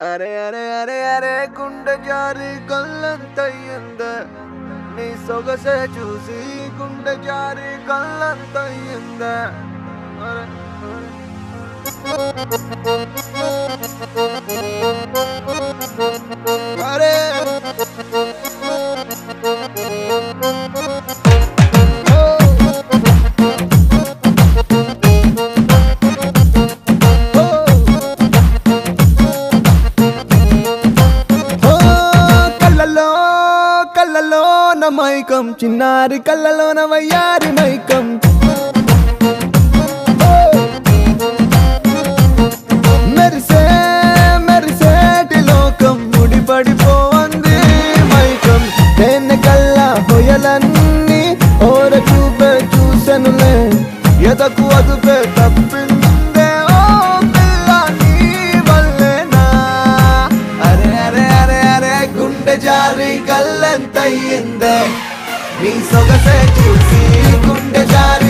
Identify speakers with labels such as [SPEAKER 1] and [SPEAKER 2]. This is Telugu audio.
[SPEAKER 1] అరే అరే అరే అరే గుండె జారి కళ్ళంతయ్యింద నీ సొగసే చూసి గుండె జారి కళ్ళంతయ్యింద అరే అరే కళ్ళలోన మైకం చిన్నారి కళ్ళలోన వయ్యారి మైకం మెరిసే మెరిసేటి లోకం ముడిపడిపోంది మైకం నేను కల్లా హొయలన్నీ ఓర చూపే చూసెనులే ఎదకు అదుపే తప్పిందే ఓ పిల్ల నీ వల్లేనా అరే అరే అరే అరే గుండె జారి కళ్ళంతయ్యిందే నీ సొగసే చూసి గుండె జారి